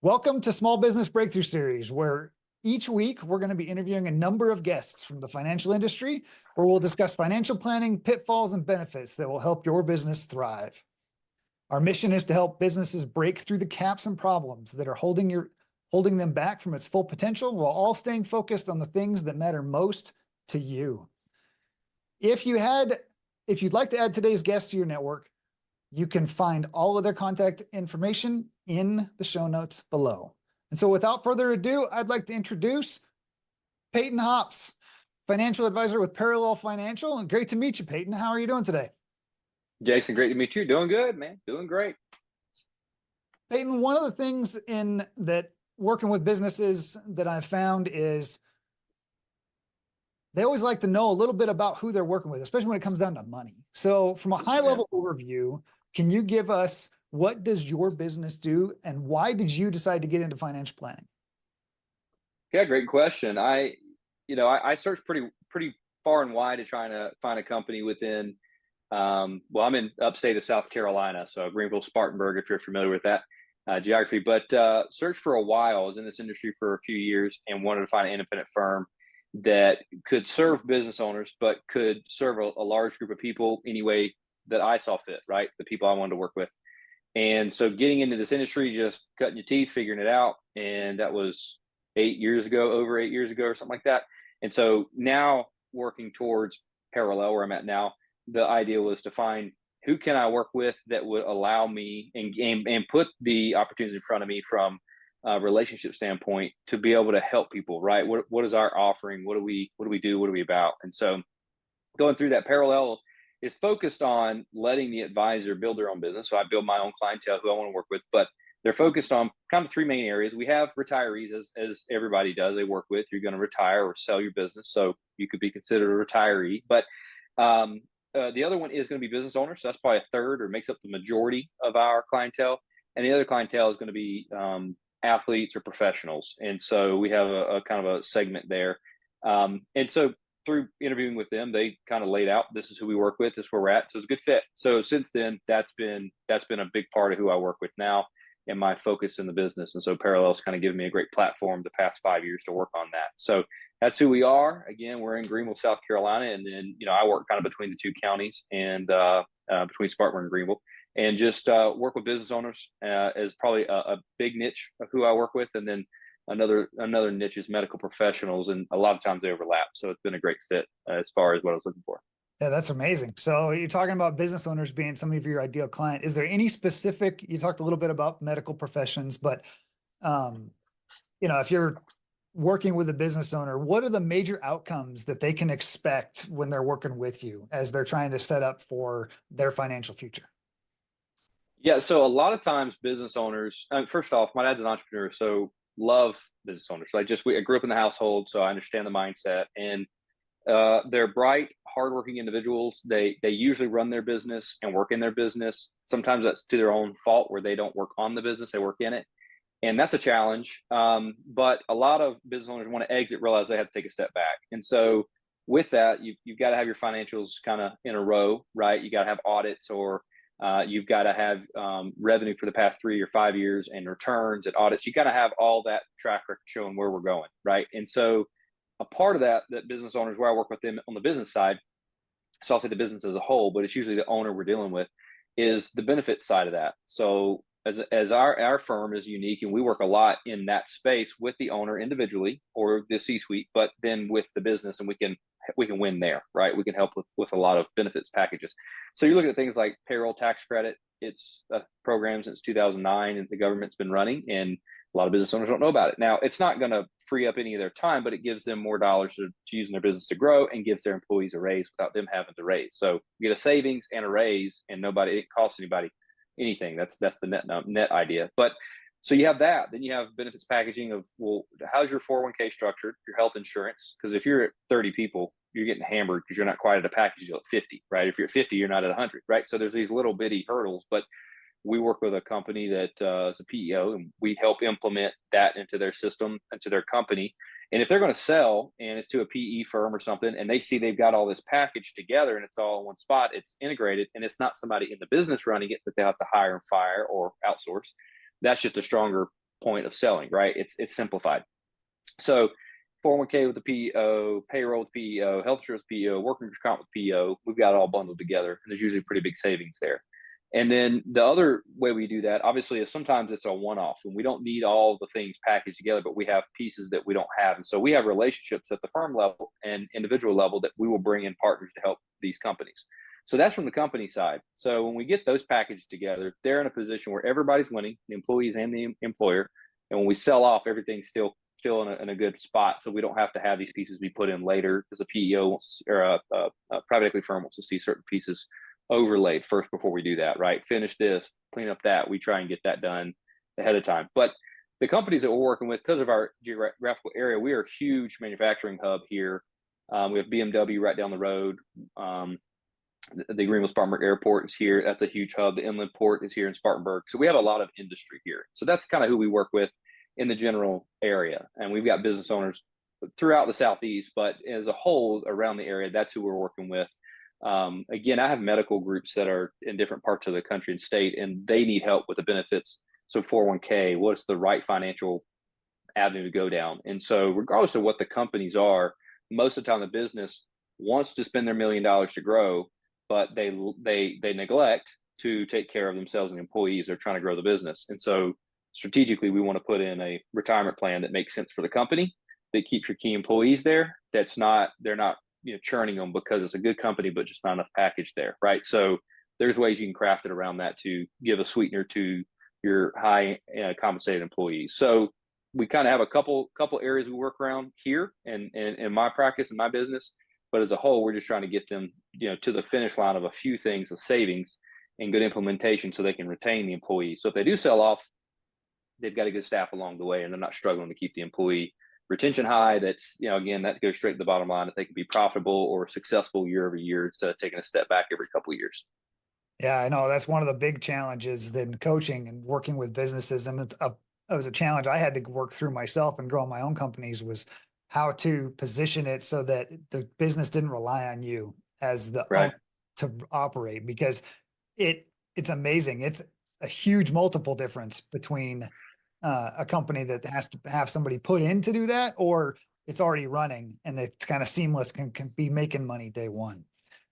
Welcome to Small Business Breakthrough Series, where each week we're going to be interviewing a number of guests from the financial industry, where we'll discuss financial planning, pitfalls, and benefits that will help your business thrive. Our mission is to help businesses break through the caps and problems that are holding them back from its full potential, while all staying focused on the things that matter most to you. If you'd like to add today's guest to your network, you can find all of their contact information in the show notes below. And so without further ado, I'd like to introduce Peyton Hopps, financial advisor with Parallel Financial. And great to meet you, Peyton. How are you doing today? Jason, great to meet you. Doing good, man. Doing great. Peyton, one of the things in that working with businesses that I've found is they always like to know a little bit about who they're working with, especially when it comes down to money. So from a high level overview, can you give us what does your business do and why did you decide to get into financial planning? Yeah, great question. I searched pretty far and wide to try to find a company within, I'm in upstate of South Carolina, so Greenville, Spartanburg, if you're familiar with that geography, but searched for a while. I was in this industry for a few years and wanted to find an independent firm that could serve business owners, but could serve a large group of people any way that I saw fit, right? The people I wanted to work with. And so getting into this industry, just cutting your teeth, figuring it out. And that was over 8 years ago or something like that. And so now working towards Parallel, where I'm at now, the idea was to find who can I work with that would allow me and put the opportunities in front of me from a relationship standpoint to be able to help people, right? What is our offering? What do we do? What are we about? And so going through that, Parallel is focused on letting the advisor build their own business. So I build my own clientele who I want to work with, but they're focused on kind of three main areas. We have retirees, as everybody does, they work with. You're going to retire or sell your business, so you could be considered a retiree. But the other one is going to be business owners. So that's probably a third or makes up the majority of our clientele. And the other clientele is going to be athletes or professionals. And so we have a kind of a segment there. And so through interviewing with them, they kind of laid out, this is who we work with, this is where we're at. So it's a good fit. So since then, that's been a big part of who I work with now and my focus in the business. And so Parallel's kind of given me a great platform the past 5 years to work on that. So that's who we are. Again, we're in Greenville, South Carolina. And then, I work kind of between the two counties and between Spartanburg and Greenville, and just work with business owners as probably a big niche of who I work with. And then another niche is medical professionals, and a lot of times they overlap. So it's been a great fit as far as what I was looking for. Yeah, that's amazing. So you're talking about business owners being some of your ideal client. Is there any specific, you talked a little bit about medical professions, but if you're working with a business owner, what are the major outcomes that they can expect when they're working with you as they're trying to set up for their financial future? Yeah, so a lot of times business owners, first off, my dad's an entrepreneur, so love business owners. I grew up in the household, so I understand the mindset. And they're bright, hardworking individuals. They usually run their business and work in their business. Sometimes that's to their own fault, where they don't work on the business, they work in it. And that's a challenge. But a lot of business owners want to exit, realize they have to take a step back. And so with that, you've got to have your financials kind of in a row, right? You got to have audits, or you've got to have revenue for the past 3 or 5 years, and returns and audits. You got to have all that track record showing where we're going, right? And so a part of that business owners, where I work with them on the business side, so I'll say the business as a whole, but it's usually the owner we're dealing with, is the benefits side of that. So as our firm is unique, and we work a lot in that space with the owner individually or the C-suite, but then with the business, and we can win there, right? We can help with a lot of benefits packages. So you're looking at things like payroll tax credit. It's a program since 2009, and the government's been running, and a lot of business owners don't know about it. Now, it's not going to free up any of their time, but it gives them more dollars to use in their business to grow, and gives their employees a raise without them having to raise. So you get a savings and a raise, and it costs anybody anything. That's the net idea. But so you have that. Then you have benefits packaging of, well, how's your 401k structured, your health insurance? Because if you're at 30 people, you're getting hammered because you're not quite at a package deal at 50, right? If you're at 50, you're not at 100, right? So there's these little bitty hurdles, but we work with a company that is a PEO, and we help implement that into their system, into their company. And if they're going to sell, and it's to a PE firm or something, and they see they've got all this package together and it's all in one spot, it's integrated, and it's not somebody in the business running it that they have to hire and fire or outsource. That's just a stronger point of selling, right? It's simplified. So 401k with the PEO, payroll with PEO, health insurance with PEO, workers' comp with PEO, we've got it all bundled together, and there's usually pretty big savings there. And then the other way we do that, obviously, is sometimes it's a one-off, and we don't need all the things packaged together, but we have pieces that we don't have. And so we have relationships at the firm level and individual level that we will bring in partners to help these companies. So that's from the company side. So when we get those packaged together, they're in a position where everybody's winning, the employees and the employer. And when we sell off, everything's still in a good spot. So we don't have to have these pieces be put in later, because a PEO wants, or a private equity firm wants to see certain pieces overlaid first before we do that, right? Finish this, clean up that. We try and get that done ahead of time. But the companies that we're working with, because of our geographical area, we are a huge manufacturing hub here. We have BMW right down the road. The Greenville-Spartanburg Airport is here. That's a huge hub. The inland port is here in Spartanburg. So we have a lot of industry here. So that's kind of who we work with in the general area. And we've got business owners throughout the Southeast, but as a whole around the area, that's who we're working with. Again, I have medical groups that are in different parts of the country and state, and they need help with the benefits. So 401k, what's the right financial avenue to go down? And so regardless of what the companies are, most of the time the business wants to spend their $1 million to grow, but they neglect to take care of themselves and employees. They're trying to grow the business. And so strategically, we want to put in a retirement plan that makes sense for the company, that keeps your key employees there. They're not churning them because it's a good company, but just not enough package there, right? So there's ways you can craft it around that to give a sweetener to your high compensated employees. So we kind of have a couple areas we work around here and in my practice and my business, but as a whole, we're just trying to get them to the finish line of a few things of savings and good implementation so they can retain the employees. So if they do sell off, they've got a good staff along the way, and they're not struggling to keep the employee retention high. That's, again, that goes straight to the bottom line, if they can be profitable or successful year over year instead of taking a step back every couple of years. Yeah, I know that's one of the big challenges in coaching and working with businesses. And it was a challenge I had to work through myself and grow my own companies, was how to position it so that the business didn't rely on you as the Right. owner to operate, because it's amazing. It's a huge multiple difference between a company that has to have somebody put in to do that, or it's already running and it's kind of seamless, can be making money day one.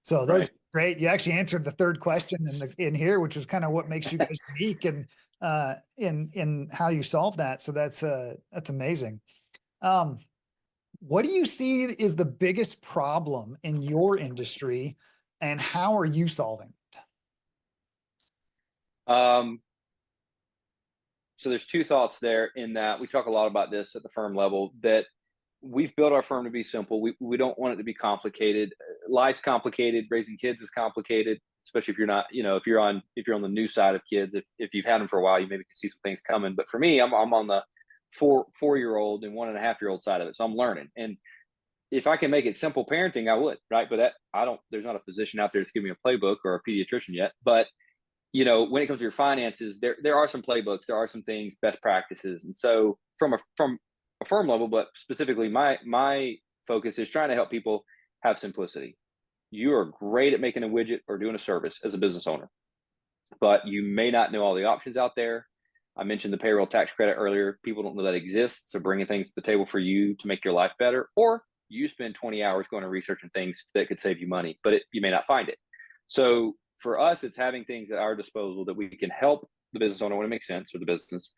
So those great. You actually answered the third question in here, which is kind of what makes you guys unique and in how you solve that. So that's amazing. What do you see is the biggest problem in your industry, and how are you solving it? So there's two thoughts there, in that we talk a lot about this at the firm level, that we've built our firm to be simple. We don't want it to be complicated. Life's complicated. Raising kids is complicated, especially if you're not, if you're on the new side of kids. If you've had them for a while, you maybe can see some things coming. But for me, I'm on the 4-year-old and 1.5-year-old side of it. So I'm learning. And if I can make it simple parenting, I would, right? But there's not a physician out there that's giving me a playbook or a pediatrician yet. But when it comes to your finances, there are some playbooks, there are some things, best practices. And so from a firm level, but specifically my focus is trying to help people have simplicity. You are great at making a widget or doing a service as a business owner, but you may not know all the options out there. I mentioned the payroll tax credit earlier. People don't know that exists. So bringing things to the table for you to make your life better, or you spend 20 hours going to researching things that could save you money, but you may not find it. So for us, it's having things at our disposal that we can help the business owner when it makes sense for the business,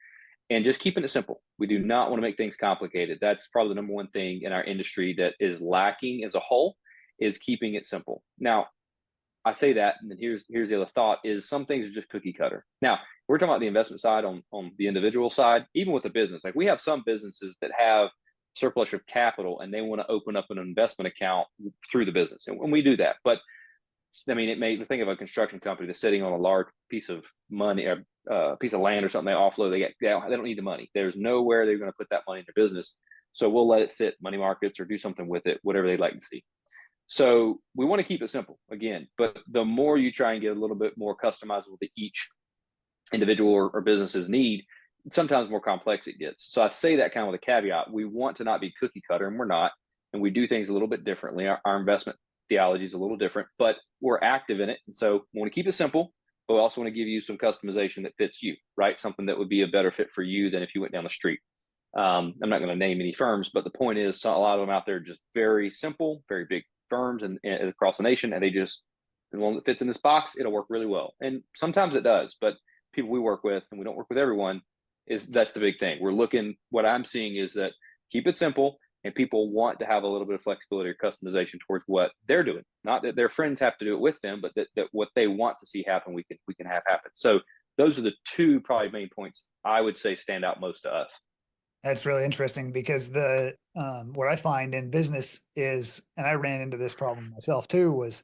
and just keeping it simple. We do not want to make things complicated. That's probably the number one thing in our industry that is lacking as a whole, is keeping it simple. Now, I say that, and then here's the other thought, is some things are just cookie cutter. Now, we're talking about the investment side on the individual side, even with the business. Like, we have some businesses that have surplus of capital and they want to open up an investment account through the business. And we do that. But I mean, think of a construction company that's sitting on a large piece of money, a piece of land or something. They offload. They don't need the money. There's nowhere they're going to put that money in their business. So we'll let it sit, money markets, or do something with it, whatever they'd like to see. So we want to keep it simple again, but the more you try and get a little bit more customizable to each individual or business's need, sometimes more complex it gets. So I say that kind of with a caveat. We want to not be cookie cutter, and we're not, and we do things a little bit differently. Our investment theology is a little different, but we're active in it. And so we want to keep it simple, but we also want to give you some customization that fits you, right? Something that would be a better fit for you than if you went down the street. I'm not going to name any firms, but the point is, a lot of them out there are just very simple, very big firms and across the nation, and the one that fits in this box, it'll work really well. And sometimes it does, but people we work with, and we don't work with everyone, that's the big thing. What I'm seeing is that keep it simple, and people want to have a little bit of flexibility or customization towards what they're doing. Not that their friends have to do it with them, but that what they want to see happen, we can have happen. So those are the two probably main points I would say stand out most to us. That's really interesting because what I find in business is, and I ran into this problem myself too, was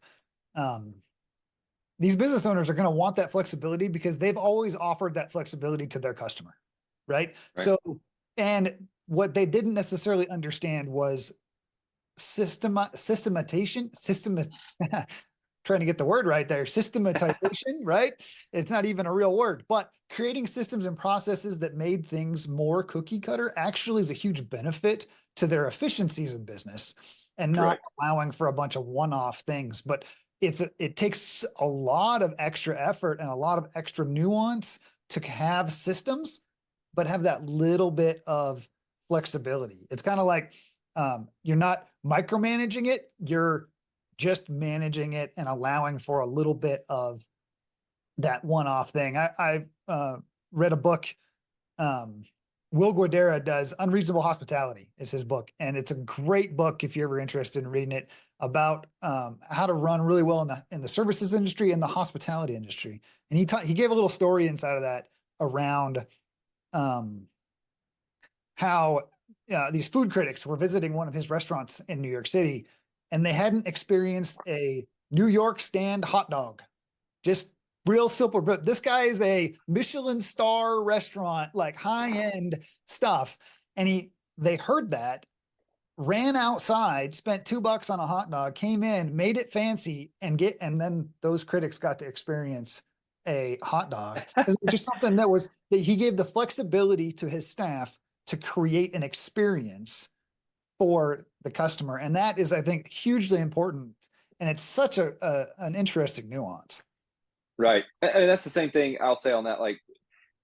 these business owners are going to want that flexibility because they've always offered that flexibility to their customer, right? So, and what they didn't necessarily understand was systematization, trying to get the word right there, systematization, right? It's not even a real word, but creating systems and processes that made things more cookie cutter actually is a huge benefit to their efficiencies in business, and not allowing for a bunch of one-off things. But it takes a lot of extra effort and a lot of extra nuance to have systems, but have that little bit of flexibility. It's kind of like you're not micromanaging it, you're just managing it and allowing for a little bit of that one-off thing. I read a book. Will Guidara does Unreasonable Hospitality is his book. And it's a great book if you're ever interested in reading it, about how to run really well in the services industry and the hospitality industry. And he gave a little story inside of that around how these food critics were visiting one of his restaurants in New York City, and they hadn't experienced a New York stand hot dog. Just real simple. But this guy is a Michelin star restaurant, like high-end stuff. And they heard that, ran outside, spent $2 on a hot dog, came in, made it fancy, and then those critics got to experience a hot dog. It's just something that he gave the flexibility to his staff to create an experience for the customer. And that is, I think, hugely important. And it's such an interesting nuance. Right. And that's the same thing I'll say on that. Like,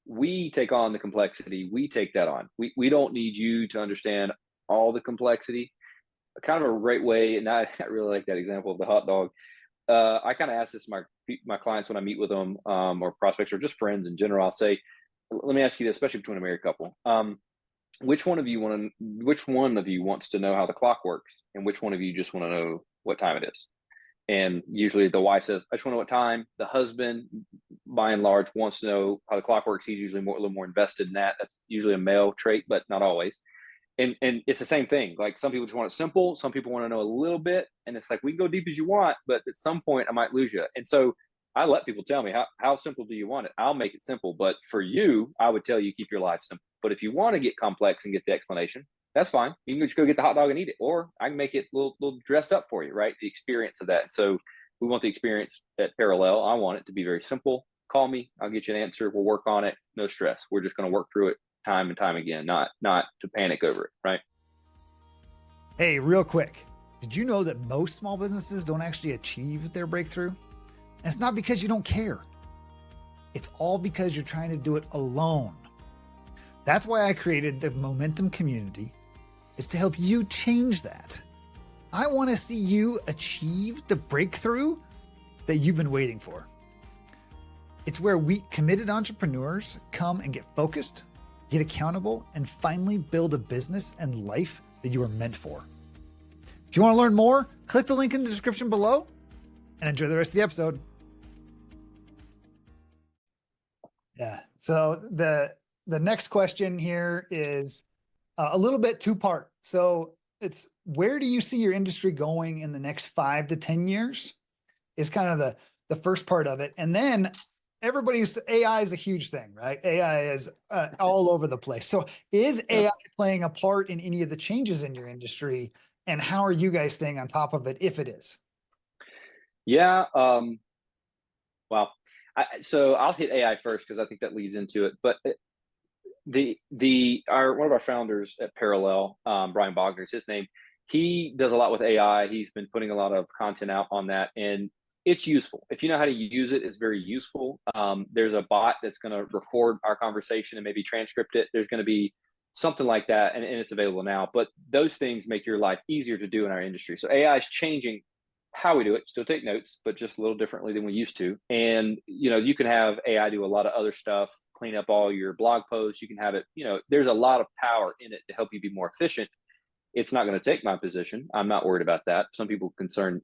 we take on the complexity. We take that on. We don't need you to understand all the complexity. Kind of a great way, and I really like that example of the hot dog. I kind of ask this to my clients when I meet with them, or prospects, or just friends in general. I'll say, let me ask you this, especially between a married couple. Which one of you wants to know how the clock works, and which one of you just want to know what time it is? And usually the wife says, I just want to know what time. The husband, by and large, wants to know how the clock works. He's usually a little more invested in that. That's usually a male trait, but not always. And it's the same thing. Like, some people just want it simple. Some people want to know a little bit. And it's like, we can go deep as you want, but at some point I might lose you. And so I let people tell me, how simple do you want it? I'll make it simple. But for you, I would tell you, keep your life simple. But if you want to get complex and get the explanation, that's fine. You can just go get the hot dog and eat it, or I can make it a little dressed up for you, right? The experience of that. So we want the experience at Parallel. I want it to be very simple. Call me, I'll get you an answer. We'll work on it. No stress. We're just going to work through it time and time again, not to panic over it, right? Hey, real quick, did you know that most small businesses don't actually achieve their breakthrough? And it's not because you don't care. It's all because you're trying to do it alone. That's why I created the Momentum Community, is to help you change that. I want to see you achieve the breakthrough that you've been waiting for. It's where we committed entrepreneurs come and get focused, get accountable, and finally build a business and life that you are meant for. If you want to learn more, click the link in the description below and enjoy the rest of the episode. Yeah. So the next question here is a little bit two-part. So it's, where do you see your industry going in the next 5 to 10 years is kind of the first part of it. And then AI is a huge thing, right? AI is all over the place. So is AI playing a part in any of the changes in your industry, and how are you guys staying on top of it, if it is? Yeah. Well, so I'll hit AI first because I think that leads into it. But one of our founders at Parallel, Brian Bogner is his name. He does a lot with AI. He's been putting a lot of content out on that, and it's useful. If you know how to use it, it's very useful. There's a bot that's going to record our conversation and maybe transcript it. There's going to be something like that, and it's available now. But those things make your life easier to do in our industry. So AI is changing how we do it. Still take notes, but just a little differently than we used to. And you can have AI do a lot of other stuff, clean up all your blog posts. You can have it. There's a lot of power in it to help you be more efficient. It's not going to take my position. I'm not worried about that. Some people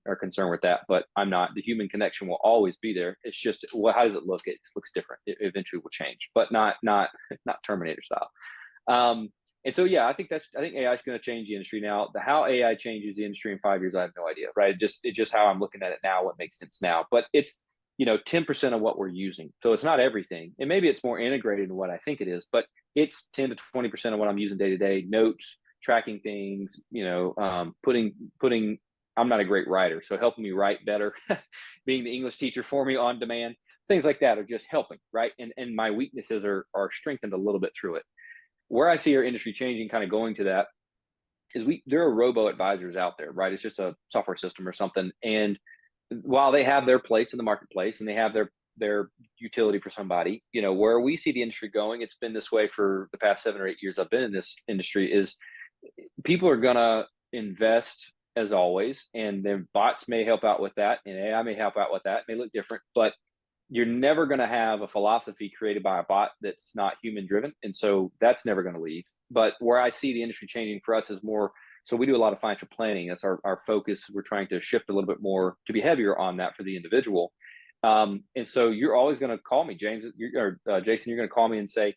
are concerned with that, but I'm not. The human connection will always be there. It's just, well, how does it look? It just looks different. It eventually will change, but not Terminator style. And so, yeah, I think AI is going to change the industry. Now, how AI changes the industry in 5 years, I have no idea, right? It's just how I'm looking at it now, what makes sense now. But it's 10% of what we're using, so it's not everything. And maybe it's more integrated than what I think it is, but it's 10 to 20% of what I'm using day to day. Notes, tracking things, putting. I'm not a great writer, so helping me write better, being the English teacher for me on demand, things like that are just helping, right? And my weaknesses are strengthened a little bit through it. Where I see our industry changing, kind of going to that, is there are robo advisors out there, right? It's just a software system or something, and while they have their place in the marketplace and they have their utility for somebody, where we see the industry going, it's been this way for the past 7 or 8 years I've been in this industry, is people are gonna invest as always, and then bots may help out with that, and AI may help out with that. It may look different, but you're never going to have a philosophy created by a bot that's not human driven. And so that's never going to leave. But where I see the industry changing for us is more, so we do a lot of financial planning. That's our focus. We're trying to shift a little bit more to be heavier on that for the individual. And so you're always going to call me, James, or Jason, you're going to call me and say,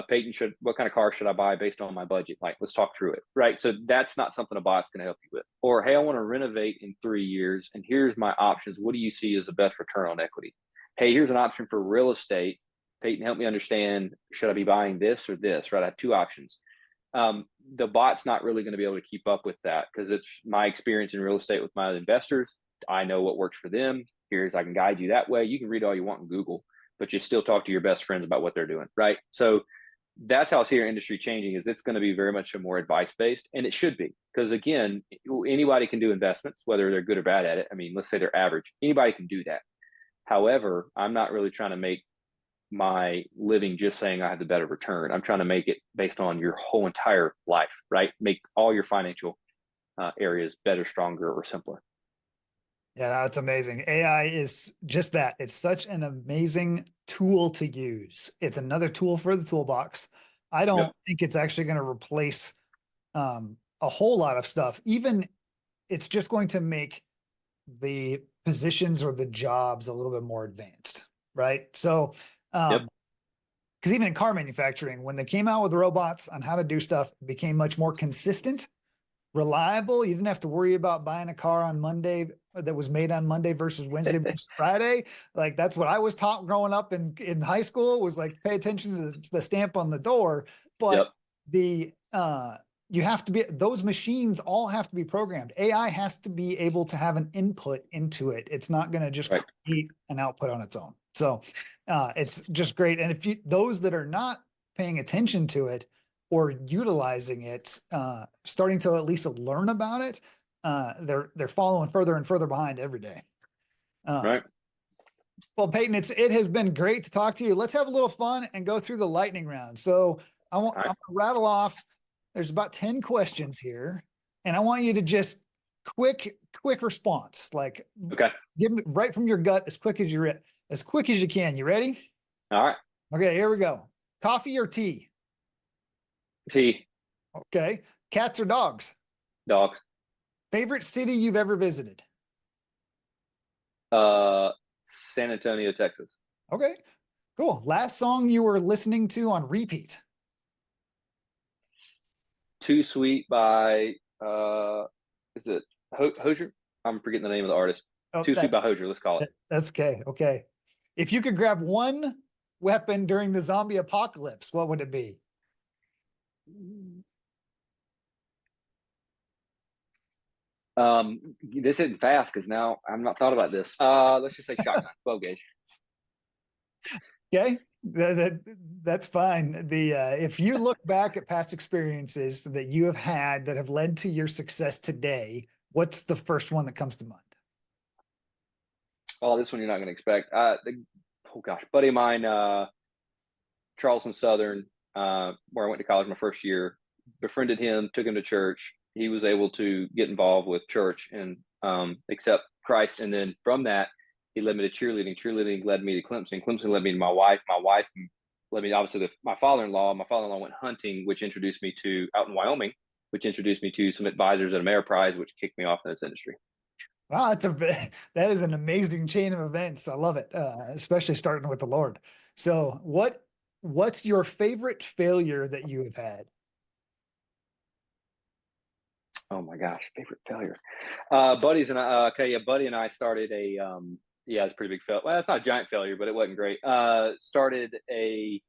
Peyton, what kind of car should I buy based on my budget? Like, let's talk through it, right? So that's not something a bot's going to help you with. Or, hey, I want to renovate in 3 years, and here's my options. What do you see as the best return on equity? Hey, here's an option for real estate. Peyton, help me understand, should I be buying this or this, right? I have 2 options. The bot's not really going to be able to keep up with that, because it's my experience in real estate with my investors. I know what works for them. I can guide you that way. You can read all you want in Google, but you still talk to your best friends about what they're doing, right? So that's how I see our industry changing, is it's going to be very much a more advice-based, and it should be, because again, anybody can do investments, whether they're good or bad at it. I mean, let's say they're average. Anybody can do that. However, I'm not really trying to make my living just saying I have the better return. I'm trying to make it based on your whole entire life, right? Make all your financial areas better, stronger, or simpler. Yeah, that's amazing. AI is just that. It's such an amazing tool to use. It's another tool for the toolbox. I don't think it's actually going to replace a whole lot of stuff. Even it's just going to make the positions or the jobs a little bit more advanced, right? So, because even in car manufacturing, when they came out with robots on how to do stuff, it became much more consistent, reliable. You didn't have to worry about buying a car on Monday that was made on Monday versus Wednesday versus Friday. Like, that's what I was taught growing up in high school, was like, pay attention to the stamp on the door. But you have to be, those machines all have to be programmed. AI has to be able to have an input into it. It's not going to just create an output on its own. So it's just great. And if those that are not paying attention to it or utilizing it, starting to at least learn about it, they're following further and further behind every day. Right. Well, Peyton, it has been great to talk to you. Let's have a little fun and go through the lightning round. So I'm gonna rattle off. There's about 10 questions here, and I want you to just quick response. Like, give me right from your gut as quick as you can. You ready? All right. Okay, here we go. Coffee or tea? Tea. Okay. Cats or dogs? Dogs. Favorite city you've ever visited? San Antonio, Texas. Okay, cool. Last song you were listening to on repeat? Too Sweet by is it Hozier? I'm forgetting the name of the artist. Too Sweet by Hozier, let's call it. That's okay. Okay. If you could grab one weapon during the zombie apocalypse, what would it be? This isn't fast, because now I'm not thought about this. Let's just say shotgun, 12 gauge. Okay, that's fine. If you look back at past experiences that you have had that have led to your success today, what's the first one that comes to mind? Oh, this one you're not going to expect. Oh gosh, buddy of mine, Charleston Southern, where I went to college my first year, befriended him, took him to church. He was able to get involved with church and accept Christ. And then from that, he led me to cheerleading. Cheerleading led me to Clemson. Clemson led me to my wife. My wife led me, obviously, to my father-in-law. My father-in-law went hunting, which introduced me to out in Wyoming, which introduced me to some advisors at Ameriprise, which kicked me off in this industry. Wow, that is an amazing chain of events. I love it, especially starting with the Lord. So, what's your favorite failure that you have had? Oh my gosh, favorite failure. Buddies and I, okay, yeah, buddy and I started yeah, it's a pretty big failure. Well, it's not a giant failure, but it wasn't great. Started a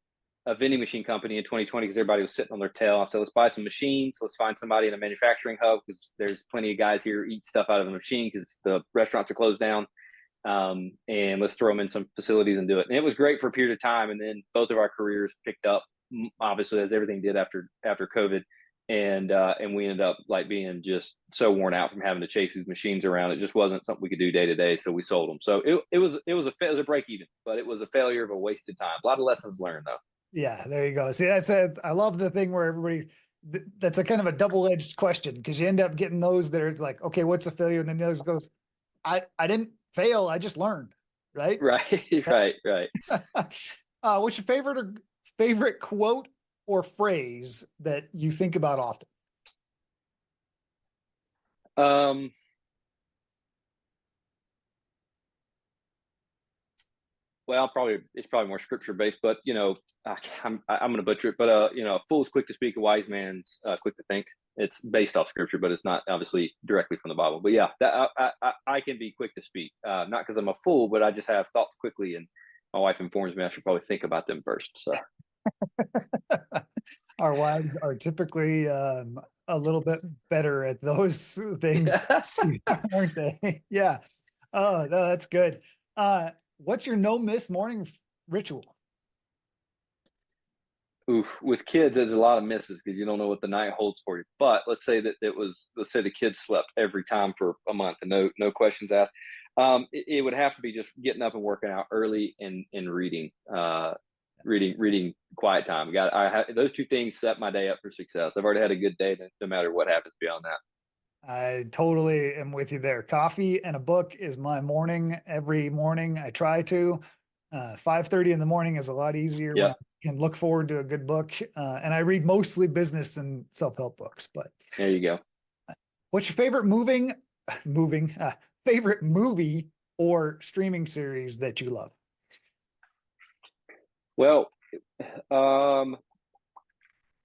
vending machine company in 2020 because everybody was sitting on their tail. I said, let's buy some machines. Let's find somebody in a manufacturing hub because there's plenty of guys here eat stuff out of the machine because the restaurants are closed down. And let's throw them in some facilities and do it. And it was great for a period of time. And then both of our careers picked up, obviously, as everything did after COVID. And we ended up like being just so worn out from having to chase these machines around. It just wasn't something we could do day to day. So we sold them. So it was a break even, but it was a failure of a wasted time. A lot of lessons learned though. Yeah, there you go. See, I love the thing where everybody, that's a kind of a double-edged question because you end up getting those that are like, okay, what's a failure? And then the others goes, I didn't fail. I just learned. Right. Right. Right. What's your favorite quote or phrase that you think about often? Well, it's probably more scripture based, but I'm going to butcher it. But a fool is quick to speak, a wise man's quick to think. It's based off scripture, but it's not obviously directly from the Bible. But yeah, that I can be quick to speak, not because I'm a fool, but I just have thoughts quickly, and my wife informs me I should probably think about them first. So Our wives are typically a little bit better at those things, aren't they? Yeah. Oh, no, that's good. What's your no miss morning ritual? Oof, with kids, there's a lot of misses because you don't know what the night holds for you. But let's say the kids slept every time for a month and no questions asked. It would have to be just getting up and working out early and reading, reading quiet time. Those two things set my day up for success. I've already had a good day, no matter what happens beyond that. I totally am with you there. Coffee and a book is my morning every morning. I try to. 5:30 in the morning is a lot easier when I can look forward to a good book. And I read mostly business and self-help books, but there you go. What's your favorite favorite movie or streaming series that you love? Well,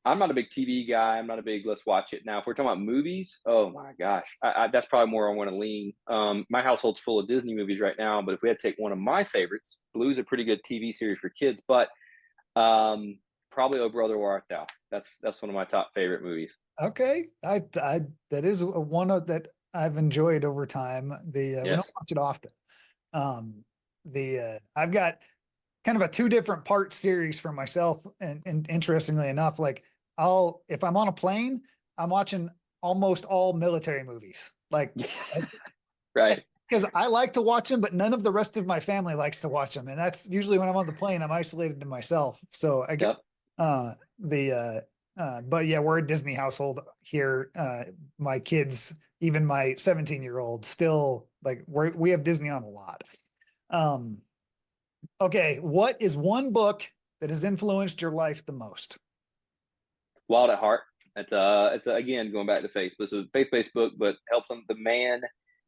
I'm not a big TV guy. I'm not a big let's watch it now. If we're talking about movies, oh my gosh, that's probably more I want to lean. My household's full of Disney movies right now, but if we had to take one of my favorites, Blue's a pretty good TV series for kids, but probably Oh Brother Where Art Thou. That's one of my top favorite movies. Okay, that is one that I've enjoyed over time. We don't watch it often. I've got kind of a 2 different part series for myself, and interestingly enough, like if I'm on a plane, I'm watching almost all military movies, like right, because I like to watch them, but none of the rest of my family likes to watch them, and that's usually when I'm on the plane. I'm isolated to myself, so I get but yeah, we're a Disney household here. My kids, even my 17-year-old, still like we have Disney on a lot. Okay, what is one book that has influenced your life the most? Wild at Heart. It's again going back to faith. This is a faith-based book, but helps them. The man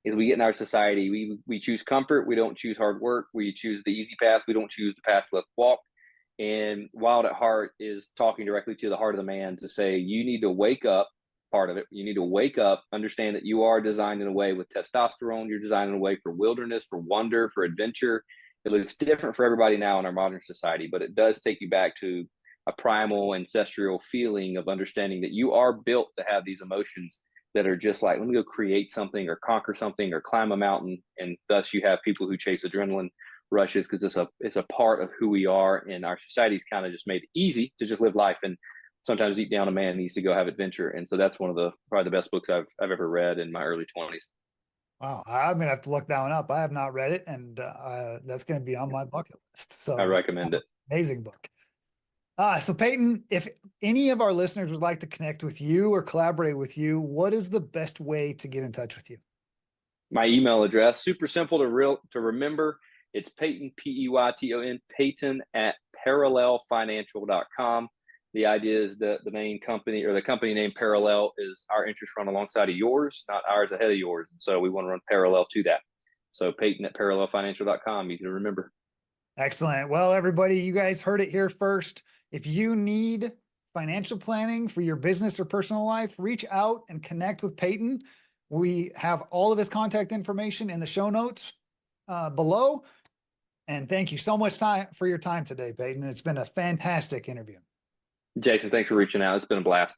is we get in our society. We choose comfort. We don't choose hard work. We choose the easy path. We don't choose the path left walk. And Wild at Heart is talking directly to the heart of the man to say, you need to wake up. Part of it, you need to wake up, understand that you are designed in a way with testosterone. You're designed in a way for wilderness, for wonder, for adventure. It looks different for everybody now in our modern society, but it does take you back to a primal ancestral feeling of understanding that you are built to have these emotions that are just like, let me go create something or conquer something or climb a mountain. And thus you have people who chase adrenaline rushes because it's a part of who we are, and our society's kind of just made it easy to just live life. And sometimes deep down a man needs to go have adventure. And so that's one of probably the best books I've ever read in my early 20s. Wow, I'm gonna have to look that one up. I have not read it, and that's gonna be on my bucket list. I So recommend it. amazing book. So Peyton, if any of our listeners would like to connect with you or collaborate with you, what is the best way to get in touch with you? My email address, super simple to remember. It's Peyton, Peyton, Peyton at parallelfinancial.com. The idea is that the main company, or the company name Parallel, is our interest run alongside of yours, not ours ahead of yours. And so we want to run parallel to that. So Peyton at parallelfinancial.com, easy to remember. Excellent. Well, everybody, you guys heard it here first. If you need financial planning for your business or personal life, reach out and connect with Peyton. We have all of his contact information in the show notes below. And thank you so much for your time today, Peyton. It's been a fantastic interview. Jason, thanks for reaching out. It's been a blast.